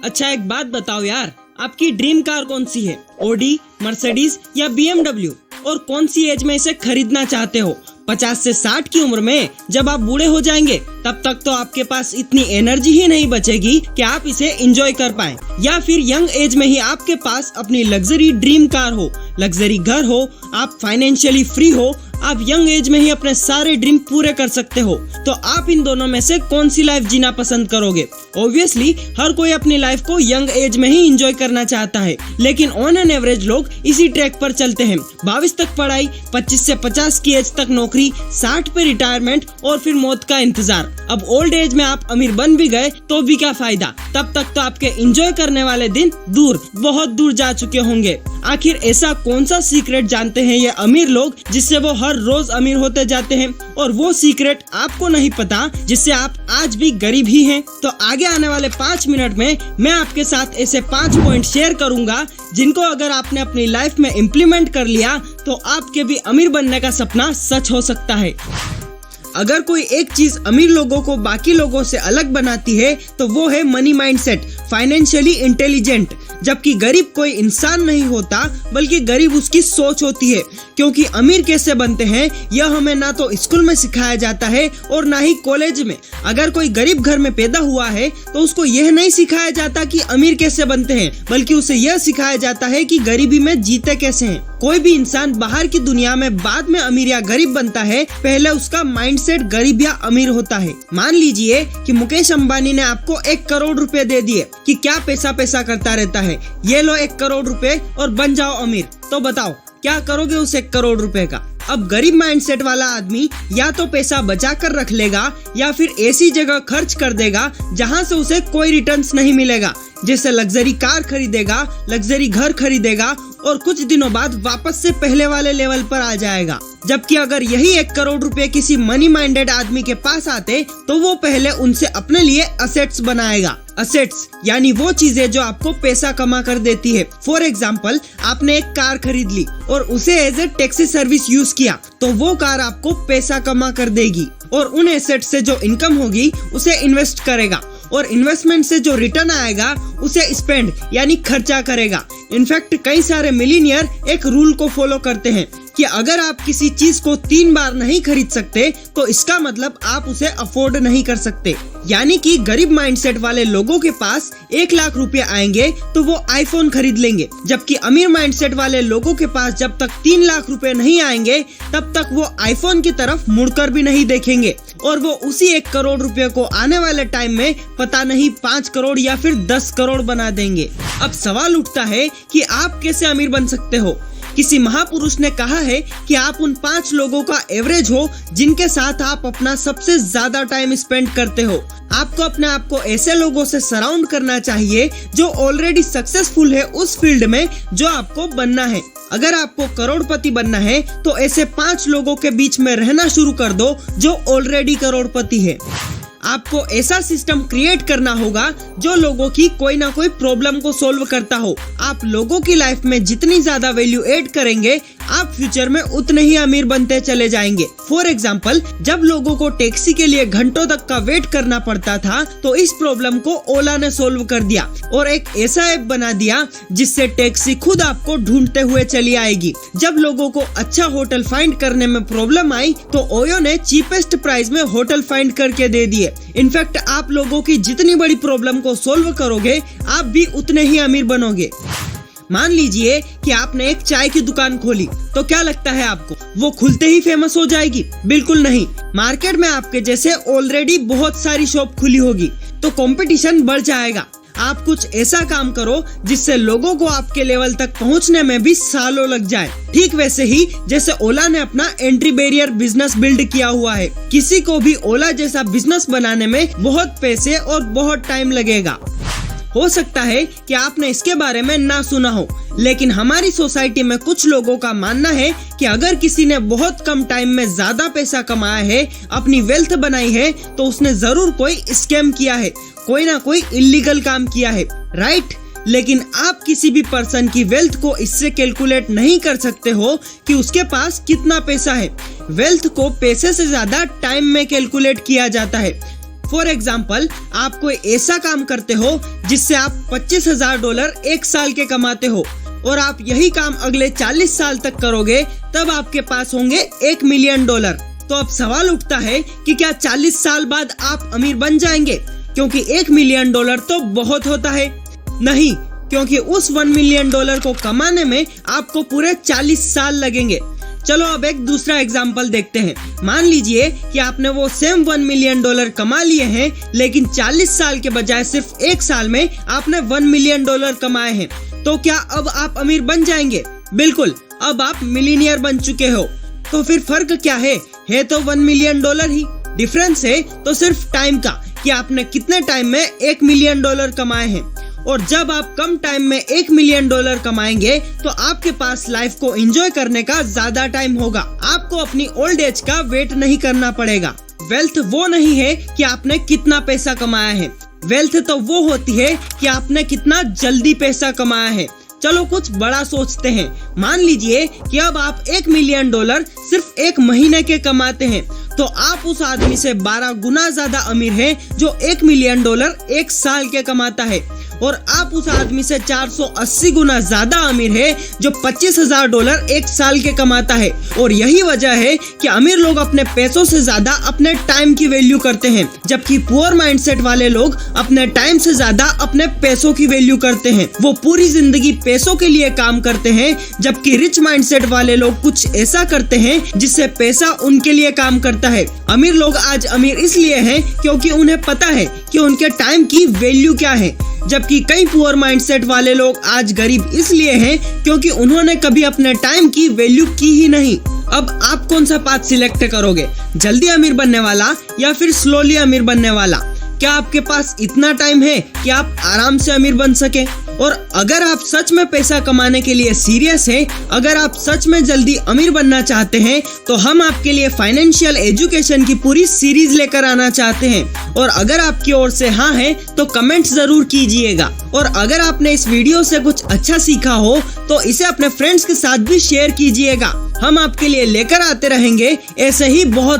अच्छा एक बात बताओ यार, आपकी ड्रीम कार कौन सी है? ऑडी, मर्सिडीज या BMW? और कौन सी एज में इसे खरीदना चाहते हो? 50 से 60 की उम्र में जब आप बूढ़े हो जाएंगे तब तक तो आपके पास इतनी एनर्जी ही नहीं बचेगी कि आप इसे एंजॉय कर पाएं। या फिर यंग एज में ही आपके पास अपनी लग्जरी ड्रीम कार हो, लग्जरी घर हो, आप फाइनेंशियली फ्री हो, आप यंग एज में ही अपने सारे ड्रीम पूरे कर सकते हो, तो आप इन दोनों में से कौन सी लाइफ जीना पसंद करोगे? ऑब्वियसली हर कोई अपनी लाइफ को यंग एज में ही एंजॉय करना चाहता है, लेकिन ऑन एन एवरेज लोग इसी ट्रैक पर चलते हैं। 22 तक पढ़ाई, 25 से 50 की एज तक नौकरी, 60 पे रिटायरमेंट और फिर मौत का इंतजार। अब ओल्ड एज में आप अमीर बन भी गए तो भी क्या फायदा, तब तक तो आपके एंजॉय करने वाले दिन दूर, बहुत दूर जा चुके होंगे। आखिर ऐसा कौन सा सीक्रेट जानते हैं ये अमीर लोग जिससे वो हर रोज अमीर होते जाते हैं, और वो सीक्रेट आपको नहीं पता जिससे आप आज भी गरीब ही हैं? तो आगे आने वाले 5 मिनट में मैं आपके साथ ऐसे 5 पॉइंट शेयर करूंगा जिनको अगर आपने अपनी लाइफ में इम्प्लीमेंट कर लिया तो आपके भी अमीर बनने का सपना सच हो सकता है। अगर कोई एक चीज अमीर लोगों को बाकी लोगों से अलग बनाती है तो वो है मनी माइंडसेट, फाइनेंशियली इंटेलिजेंट। जबकि गरीब कोई इंसान नहीं होता बल्कि गरीब उसकी सोच होती है, क्योंकि अमीर कैसे बनते हैं यह हमें ना तो स्कूल में सिखाया जाता है और ना ही कॉलेज में। अगर कोई गरीब घर में पैदा हुआ है तो उसको यह नहीं सिखाया जाता कि अमीर कैसे बनते हैं, बल्कि उसे यह सिखाया जाता है कि गरीबी में जीते कैसे हैं। कोई भी इंसान बाहर की दुनिया में बाद में अमीर या गरीब बनता है, पहले उसका माइंडसेट गरीब या अमीर होता है। मान लीजिए कि मुकेश अंबानी ने आपको 1 करोड़ रुपए दे दिए कि क्या पैसा पैसा करता रहता है, ये लो 1 करोड़ रुपए और बन जाओ अमीर। तो बताओ क्या करोगे उस 1 करोड़ रुपए का? अब गरीब माइंडसेट वाला आदमी या तो पैसा बचा कर रख लेगा या फिर ऐसी जगह खर्च कर देगा जहां से उसे कोई रिटर्न्स नहीं मिलेगा, जैसे लग्जरी कार खरीदेगा, लग्जरी घर खरीदेगा और कुछ दिनों बाद वापस से पहले वाले लेवल पर आ जाएगा। जबकि अगर यही 1 करोड़ रुपए किसी मनी माइंडेड आदमी के पास आते तो वो पहले उनसे अपने लिए असेट्स बनाएगा। असेट्स यानी वो चीजें जो आपको पैसा कमा कर देती है। फॉर एग्जाम्पल, आपने एक कार खरीद ली और उसे as a taxi service use किया तो वो कार आपको पैसा कमा कर देगी, और उन एसेट्स से जो इनकम होगी उसे इन्वेस्ट करेगा, और इन्वेस्टमेंट से जो रिटर्न आएगा उसे स्पेंड यानी खर्चा करेगा। इनफैक्ट कई सारे मिलीनियर एक रूल को फॉलो करते हैं कि अगर आप किसी चीज को 3 बार नहीं खरीद सकते तो इसका मतलब आप उसे अफोर्ड नहीं कर सकते। यानी कि गरीब माइंडसेट वाले लोगों के पास 1 लाख रुपए आएंगे तो वो आईफोन खरीद लेंगे, जबकि अमीर माइंडसेट वाले लोगों के पास जब तक 3 लाख रुपए नहीं आएंगे तब तक वो आईफोन की तरफ मुड़कर भी नहीं देखेंगे, और वो उसी 1 करोड़ रुपए को आने वाले टाइम में पता नहीं 5 करोड़ या फिर 10 करोड़ बना देंगे। अब सवाल उठता है कि आप कैसे अमीर बन सकते हो? किसी महापुरुष ने कहा है कि आप उन 5 लोगों का एवरेज हो जिनके साथ आप अपना सबसे ज्यादा टाइम स्पेंड करते हो। आपको अपने आप को ऐसे लोगों से सराउंड करना चाहिए जो ऑलरेडी सक्सेसफुल है उस फील्ड में जो आपको बनना है। अगर आपको करोड़पति बनना है तो ऐसे 5 लोगों के बीच में रहना शुरू कर दो जो ऑलरेडी करोड़पति है। आपको ऐसा सिस्टम क्रिएट करना होगा जो लोगों की कोई ना कोई प्रॉब्लम को सोल्व करता हो। आप लोगों की लाइफ में जितनी ज्यादा वैल्यू ऐड करेंगे आप फ्यूचर में उतने ही अमीर बनते चले जाएंगे। फॉर एग्जाम्पल, जब लोगों को टैक्सी के लिए घंटों तक का वेट करना पड़ता था तो इस प्रॉब्लम को ओला ने सोल्व कर दिया और एक ऐसा ऐप बना दिया जिससे टैक्सी खुद आपको ढूंढते हुए चली आएगी। जब लोगों को अच्छा होटल फाइंड करने में प्रॉब्लम आई तो ओयो ने चीपेस्ट प्राइस में होटल फाइंड करके दे दिए। इनफैक्ट आप लोगों की जितनी बड़ी प्रॉब्लम को सोल्व करोगे आप भी उतने ही अमीर बनोगे। मान लीजिए कि आपने एक चाय की दुकान खोली, तो क्या लगता है आपको वो खुलते ही फेमस हो जाएगी? बिल्कुल नहीं। मार्केट में आपके जैसे ऑलरेडी बहुत सारी शॉप खुली होगी तो कंपटीशन बढ़ जाएगा। आप कुछ ऐसा काम करो जिससे लोगों को आपके लेवल तक पहुंचने में भी सालों लग जाए। ठीक वैसे ही जैसे ओला ने अपना एंट्री बैरियर बिजनेस बिल्ड किया हुआ है। किसी को भी ओला जैसा बिजनेस बनाने में बहुत पैसे और बहुत टाइम लगेगा। हो सकता है कि आपने इसके बारे में ना सुना हो, लेकिन हमारी सोसाइटी में कुछ लोगों का मानना है कि अगर किसी ने बहुत कम टाइम में ज्यादा पैसा कमाया है, अपनी वेल्थ बनाई है, तो उसने जरूर कोई स्कैम किया है, कोई ना कोई इलीगल काम किया है, राइट? लेकिन आप किसी भी पर्सन की वेल्थ को इससे कैलकुलेट नहीं कर सकते हो कि उसके पास कितना पैसा है। वेल्थ को पैसे से ज्यादा टाइम में कैलकुलेट किया जाता है। फॉर एग्जाम्पल, आप कोई ऐसा काम करते हो जिससे आप $25,000 एक साल के कमाते हो और आप यही काम अगले 40 साल तक करोगे, तब आपके पास होंगे $1 मिलियन। तो अब सवाल उठता है कि क्या 40 साल बाद आप अमीर बन जाएंगे, क्योंकि $1 मिलियन तो बहुत होता है। नहीं, क्योंकि उस $1 मिलियन को कमाने में आपको पूरे 40 साल लगेंगे। चलो अब एक दूसरा एग्जाम्पल देखते हैं। मान लीजिए कि आपने वो सेम $1 मिलियन कमा लिए हैं, लेकिन 40 साल के बजाय सिर्फ एक साल में आपने $1 मिलियन कमाए हैं। तो क्या अब आप अमीर बन जाएंगे? बिल्कुल, अब आप मिलीनियर बन चुके हो। तो फिर फर्क क्या है तो $1 मिलियन ही। डिफरेंस है तो सिर्फ टाइम का, कि आपने कितने टाइम में $1 मिलियन कमाए हैं। और जब आप कम टाइम में $1 मिलियन कमाएंगे तो आपके पास लाइफ को एंजॉय करने का ज्यादा टाइम होगा। आपको अपनी ओल्ड एज का वेट नहीं करना पड़ेगा। वेल्थ वो नहीं है कि आपने कितना पैसा कमाया है, वेल्थ तो वो होती है कि आपने कितना जल्दी पैसा कमाया है। चलो कुछ बड़ा सोचते हैं। मान लीजिए कि अब आप $1 मिलियन सिर्फ एक महीने के कमाते हैं, तो आप उस आदमी से 12 गुना ज्यादा अमीर हैं जो $1 मिलियन एक साल के कमाता है, और आप उस आदमी से 480 गुना ज्यादा अमीर है जो $25,000 एक साल के कमाता है। और यही वजह है कि अमीर लोग अपने पैसों से ज्यादा अपने टाइम की वैल्यू करते हैं, जबकि पुअर माइंडसेट वाले लोग अपने टाइम से ज्यादा अपने पैसों की वैल्यू करते हैं। वो पूरी जिंदगी पैसों के लिए काम करते हैं, जबकि रिच माइंडसेट वाले लोग कुछ ऐसा करते हैं जिससे पैसा उनके लिए काम करता है। अमीर लोग आज अमीर इसलिए हैं क्योंकि उन्हें पता है कि उनके टाइम की वैल्यू क्या है, जबकि कई पुअर माइंडसेट वाले लोग आज गरीब इसलिए हैं क्योंकि उन्होंने कभी अपने टाइम की वैल्यू की ही नहीं। अब आप कौन सा पाथ सिलेक्ट करोगे, जल्दी अमीर बनने वाला या फिर स्लोली अमीर बनने वाला? क्या आपके पास इतना टाइम है कि आप आराम से अमीर बन सके? और अगर आप सच में पैसा कमाने के लिए सीरियस हैं, अगर आप सच में जल्दी अमीर बनना चाहते हैं, तो हम आपके लिए फाइनेंशियल एजुकेशन की पूरी सीरीज लेकर आना चाहते हैं। और अगर आपकी ओर से हाँ है तो कमेंट जरूर कीजिएगा। और अगर आपने इस वीडियो से कुछ अच्छा सीखा हो तो इसे अपने फ्रेंड्स के साथ भी शेयर कीजिएगा। हम आपके लिए लेकर आते रहेंगे ऐसे ही बहुत